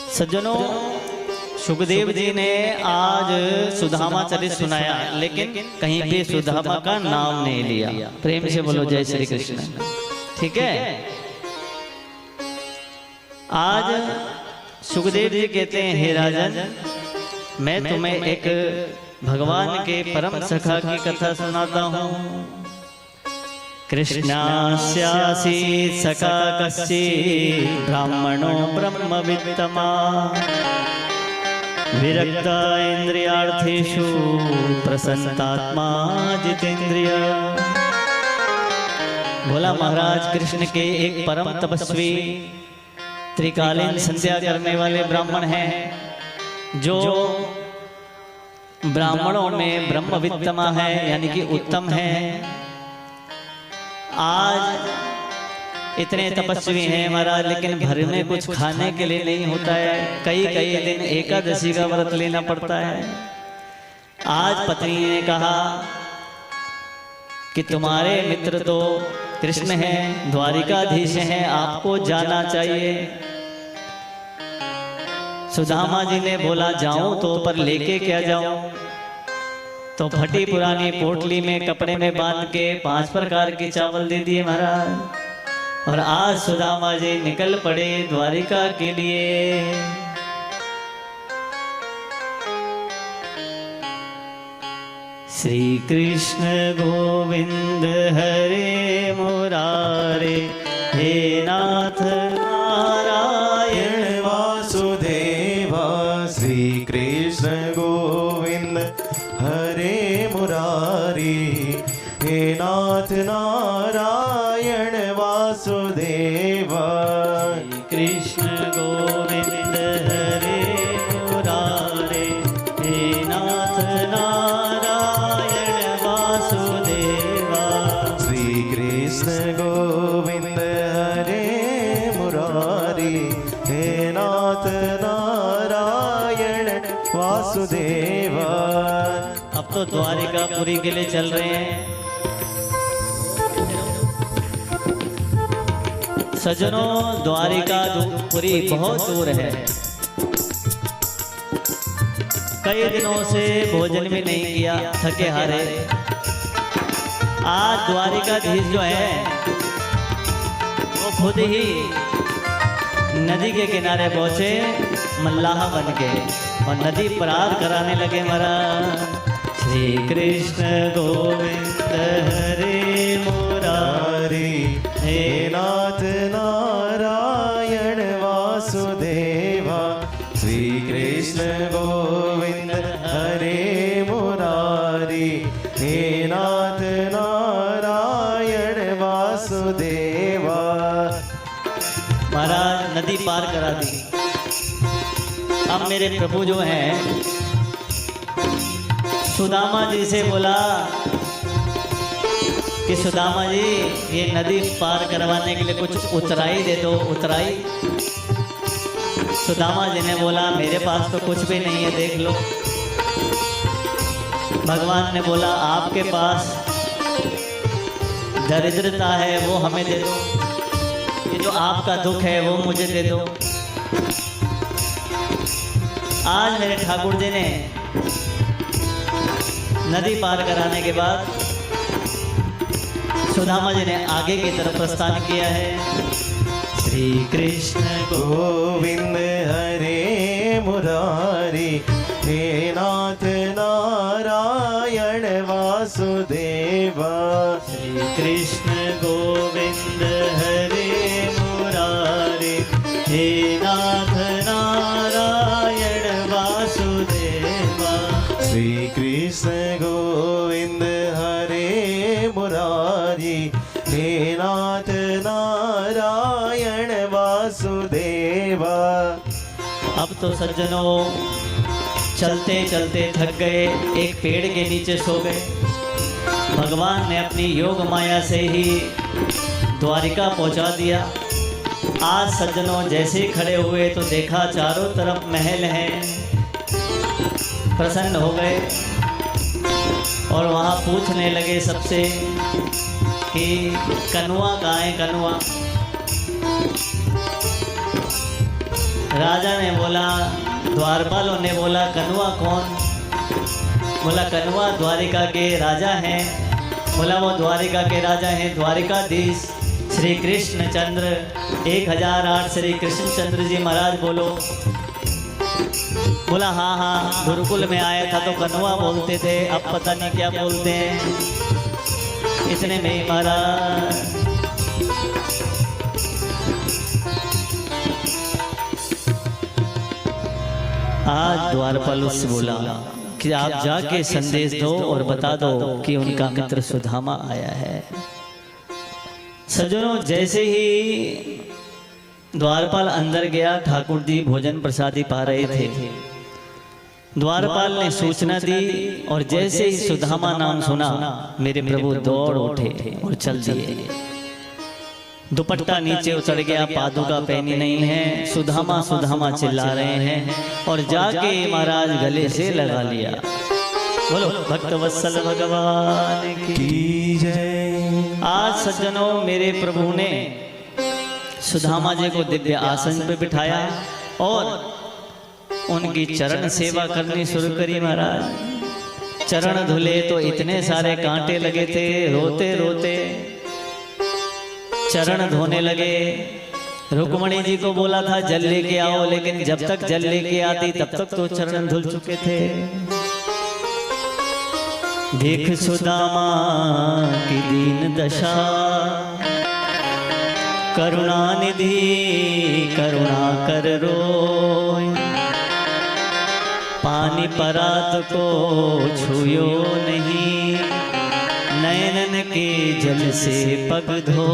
सज्जनों, सुखदेव जी ने आज सुदामा चरित सुनाया, लेकिन कहीं भी सुदामा का नाम नहीं लिया। प्रेम से बोलो जय श्री कृष्ण। ठीक है, आज सुखदेव जी कहते हैं, हे राजन, मैं तुम्हें एक भगवान के परम सखा की कथा सुनाता हूँ। कृष्णास्यासीत् सखा कश्चित् ब्राह्मणो ब्रह्मवित्तमा विरक्ता इंद्रियार्थेषु प्रसन्नात्मा जितेंद्रिय। भोला महाराज कृष्ण के एक परम तपस्वी त्रिकालीन संध्या करने वाले ब्राह्मण हैं, जो ब्राह्मणों में ब्रह्मवित्तमा है, यानी कि उत्तम है। आज इतने तपस्वी हैं महाराज, लेकिन घर में कुछ खाने के लिए नहीं होता है। कई कई दिन एकादशी का व्रत लेना पड़ता है। आज पत्नी ने कहा कि तुम्हारे मित्र तो कृष्ण हैं, द्वारिकाधीश हैं, आपको जाना चाहिए। सुदामा जी ने बोला, जाऊं तो पर लेके क्या जाऊं? तो फटी पुरानी पोटली में कपड़े में बांध के 5 प्रकार के चावल दे दिए महाराज। और आज सुदामा जी निकल पड़े द्वारिका के लिए। श्री कृष्ण गोविंद हरे मुरारे, हे नाथ नारायण वासुदेवा। श्री कृष्ण गोविंद हरे मुरारी, हे नाथ नारायण वासुदेवा। कृष्ण गोविंद हरे मुरारे, हे नाथ नारायण वासुदेवा। श्री कृष्ण गोविंद हरे मुरारी, हे नाथ नारायण वासुदेवा। अब तो द्वारिकापुरी के लिए चल रहे हैं। सज्जनों, द्वारिकापुरी बहुत दूर है। कई दिनों से भोजन भी नहीं किया, थके हारे। आज द्वारिकाधीश जो है वो खुद ही नदी के किनारे पहुंचे मल्लाह बन के, और नदी पार कराने लगे महाराज। श्री कृष्ण गोविंद हरे मुरारी, हे नाथ नारायण वासुदेवा। श्री कृष्ण गोविंद हरे मुरारी, हे नाथ नारायण वासुदेवा। महाराज नदी पार करा दी। अब मेरे प्रभु जो हैं सुदामा जी से बोला कि सुदामा जी, ये नदी पार करवाने के लिए कुछ उतराई दे दो। उतराई। सुदामा जी ने बोला, मेरे पास तो कुछ भी नहीं है, देख लो। भगवान ने बोला, आपके पास दरिद्रता है, वो हमें दे दो। ये जो आपका दुख है वो मुझे दे दो। आज मेरे ठाकुर जी ने नदी पार कराने के बाद सुदामा जी ने आगे की तरफ प्रस्थान किया है। श्री कृष्ण गोविंद हरे मुरारी, हे नाथ नारायण वासुदेवा। श्री कृष्ण गोविंद हरे मुरारी, हे नाथ नारायण वासुदेवा। श्री कृष्ण गोविंद हरे मुरारी, हे नाथ नारायण वासुदेवा। अब तो सज्जनों चलते चलते थक गए, एक पेड़ के नीचे सो गए। भगवान ने अपनी योग माया से ही द्वारिका पहुंचा दिया। आज सज्जनों जैसे ही खड़े हुए तो देखा चारों तरफ महल हैं। प्रसन्न हो गए और वहाँ पूछने लगे सबसे कि कनुआ कहाँ है, कनुआ। राजा ने बोला, द्वारपालों ने बोला कन्वा कौन? बोला कन्वा द्वारिका के राजा हैं। बोला वो द्वारिका के राजा हैं द्वारिकाधीश श्री कृष्णचंद्र 1008 श्री कृष्णचंद्र जी महाराज बोलो। बोला हाँ हाँ, गुरुकुल में आया था तो कन्वा बोलते थे, अब पता नहीं क्या बोलते हैं। इतने में ही महाराज आज द्वारपाल उससे बोला कि आप जाके संदेश दो और बता दो कि उनका मित्र सुदामा आया है। सज्जनों, जैसे ही द्वारपाल अंदर गया, ठाकुर जी भोजन प्रसादी पा रहे थे। द्वारपाल ने सूचना दी और जैसे ही सुदामा नाम सुना, मेरे प्रभु दौड़ उठे और चल दिए। दुपट्टा नीचे उतर गया, पादुका पहनी नहीं है, सुदामा सुदामा चिल्ला रहे हैं और जाके महाराज गले से लगा लिया। बोलो भक्त वत्सल भगवान की जय। आज सज्जनों, मेरे प्रभु ने सुदामा जी को दिव्य आसन पे बिठाया और उनकी चरण सेवा करनी शुरू करी। महाराज चरण धुले तो इतने सारे कांटे लगे थे, रोते रोते चरण धोने लगे। रुक्मणी जी को बोला था जल लेके आओ, लेकिन जब तक जल लेके आती तब तक तो चरण धुल चुके थे। देख सुदामा की दीन दशा, करुणा निधि करुणा कर रोय। पानी परात को छुयो नहीं, नैनन के जल से पग धो।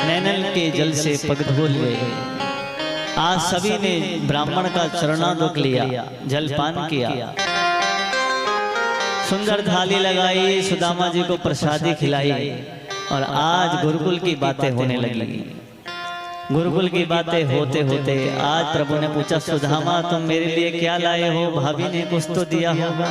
नैनन के जल से पग धो लिए। आज सभी ने ब्राह्मण का चरणादुक लिया, जलपान किया, सुंदर थाली लगाई, सुदामा जी को प्रसादी खिलाई और आज गुरुकुल की बातें होने लगी। गुरुकुल की बातें होते होते आज प्रभु ने पूछा, सुदामा तुम मेरे लिए क्या लाए हो? भाभी ने कुछ तो दिया होगा।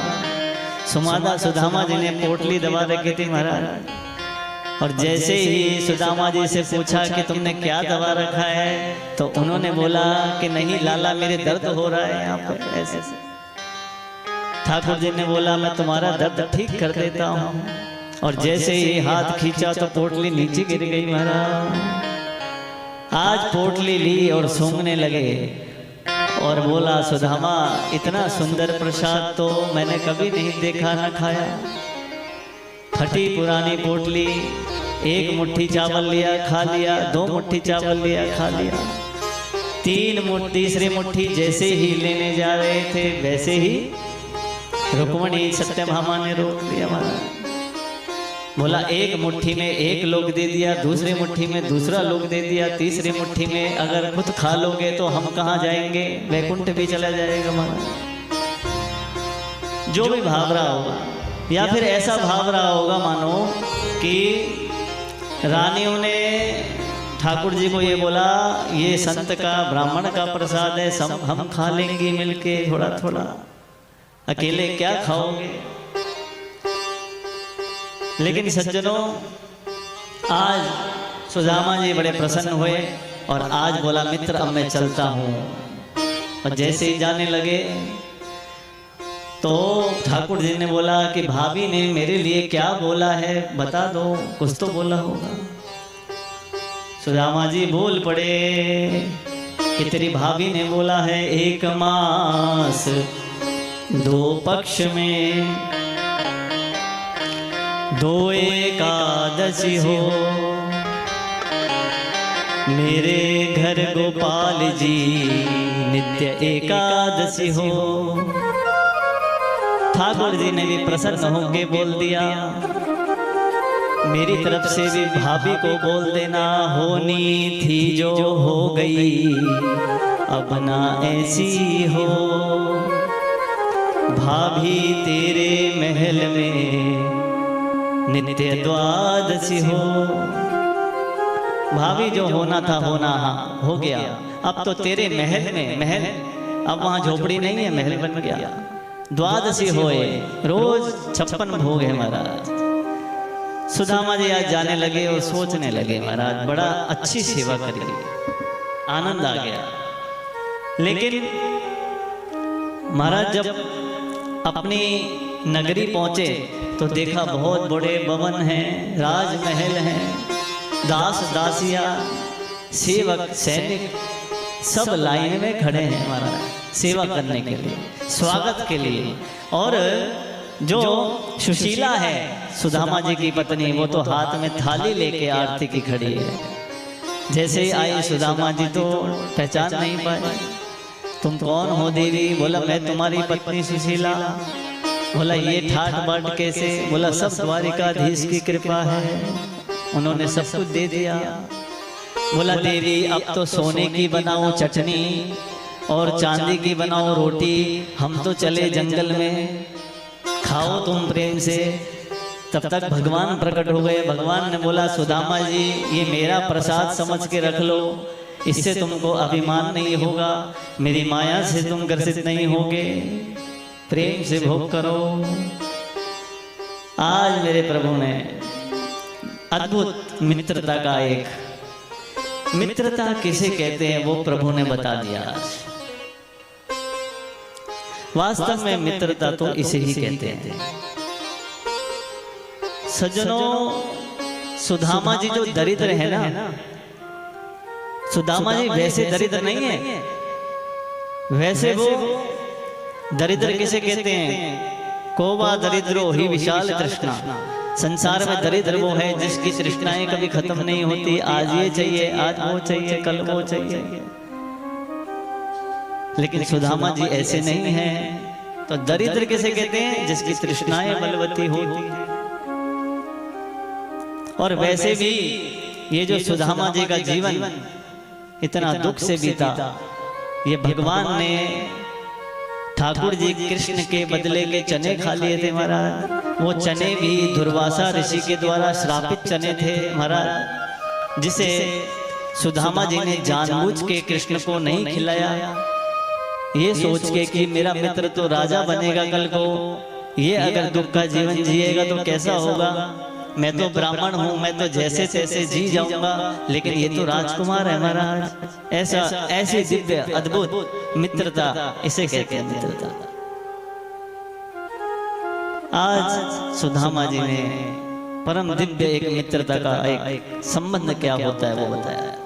सुमादा सुदामा जी ने पोटली दबा रखी थी महाराज। और जैसे ही सुदामा जी से पूछा कि तुमने क्या दबा रखा है, तो उन्होंने बोला कि नहीं लाला, मेरे दर्द हो रहा है यहाँ पे। ऐसे ठाकुर जी ने बोला मैं तुम्हारा दर्द ठीक कर देता हूँ। और जैसे ही हाथ खींचा तो पोटली नीचे गिर गई महाराज। आज पोटली ली और सूंघने लगे और बोला सुदामा इतना सुंदर प्रसाद तो मैंने कभी नहीं देखा न खाया। फटी पुरानी पोटली, एक मुट्ठी चावल लिया खा लिया, 2 मुट्ठी चावल लिया खा लिया, 3 मुट्ठी, तीसरी मुट्ठी जैसे ही लेने जा रहे थे वैसे ही रुक्मणी सत्यभामा ने रोक दिया महाराज। बोला एक मुट्ठी में एक लोग दे दिया, दूसरी मुट्ठी में दूसरा लोग दे दिया, तीसरी मुट्ठी में अगर खुद खा लोगे तो हम कहाँ जाएंगे? वैकुंठ भी चला जाएगा महाराज। जो भी भाग रहा होगा, या फिर ऐसा भाग रहा होगा मानो कि रानियों ने ठाकुर जी को ये बोला ये संत का ब्राह्मण का प्रसाद है, सब हम खा लेंगे मिलके थोड़ा थोड़ा, अकेले क्या खाओगे? लेकिन सज्जनों, आज सुदामा जी बड़े प्रसन्न हुए और आज बोला मित्र अब मैं चलता हूँ। और जैसे ही जाने लगे तो ठाकुर जी ने बोला कि भाभी ने मेरे लिए क्या बोला है बता दो, कुछ तो बोला होगा। सुदामा जी बोल पड़े कि तेरी भाभी ने बोला है 1 मास 2 पक्ष में 2 एकादशी हो, मेरे घर गोपाल जी नित्य एकादशी हो। ठाकुर जी ने भी प्रसन्न होकर बोल दिया मेरी तरफ से भी भाभी को बोल देना, होनी थी जो हो गई अब ना ऐसी हो। भाभी तेरे महल में नित्य द्वादशी हो। भाभी जो होना था होना हो गया, अब तो तेरे महल में, महल अब वहां झोपड़ी नहीं है, महल बन गया। द्वादशी होए, रोज 56 भोग है महाराज। सुदामा जी आज जाने लगे और सोचने लगे महाराज बड़ा अच्छी सेवा करी, आनंद आ गया। लेकिन महाराज जब अपनी नगरी पहुंचे तो देखा बहुत बड़े भवन हैं, राजमहल हैं, दास दासियां, सेवक सैनिक सब लाइन में खड़े हैं महाराज सेवा करने के लिए, स्वागत के लिए। और जो सुशीला है सुदामा जी की पत्नी, वो तो हाथ में थाली लेके आरती की खड़ी है। जैसे ही आई सुदामा जी तो पहचान नहीं पाए, तुम कौन हो देवी? बोला मैं तुम्हारी पत्नी सुशीला। बोला ये ठाट बाट कैसे? बोला सब द्वारिकाधीश की कृपा है, उन्होंने सब कुछ दे दिया। बोला देवी अब तो सोने की बनाओ चटनी और चांदी की बनाओ रोटी, हम तो चले जंगल में, खाओ तुम प्रेम से। तब तक भगवान प्रकट हो गए। भगवान ने बोला सुदामा जी ये मेरा प्रसाद समझ के रख लो, इससे तुमको अभिमान नहीं होगा, मेरी माया से तुम ग्रसित नहीं होगे, प्रेम से भोग करो। आज मेरे प्रभु ने अद्भुत मित्रता का एक मित्रता किसे कहते हैं वो प्रभु ने बता दिया। आज वास्तव में मित्रता तो इसे ही कहते हैं। सज्जनों सुदामा जी जो दरिद्र है ना, सुदामा जी वैसे दरिद्र नहीं है। वैसे वो दरिद्र किसे कहते हैं? कोवा दरिद्रो ही विशाल तृष्णा। संसार में दरिद्र वो है जिसकी तृष्णाएं कभी खत्म नहीं होती। आज ये चाहिए, आज वो चाहिए, कल वो चाहिए। लेकिन सुदामा जी ऐसे नहीं हैं। तो दरिद्र किसे कहते हैं? जिसकी तृष्णाएं बलवती होती हैं। और वैसे भी ये जो सुदामा जी का जीवन इतना दुख से बीता, ये भगवान ने ठाकुर जी कृष्ण के बदले के चने खा लिए थे महाराज। वो चने भी दुर्वासा ऋषि के द्वारा श्रापित चने थे महाराज, जिसे सुदामा जी ने जानबूझ के कृष्ण को नहीं खिलाया, ये सोच के कि मेरा मित्र तो राजा बनेगा कल को, ये अगर दुख का जीवन जिएगा तो कैसा होगा, मैं तो ब्राह्मण हूँ, मैं तो जैसे तैसे जी जाऊंगा, लेकिन ये तो राजकुमार है महाराज। ऐसी दिव्य अद्भुत मित्रता इसे कहते हैं मित्रता। आज सुदामा जी ने परम दिव्य एक मित्रता का एक संबंध क्या होता है वो बताया।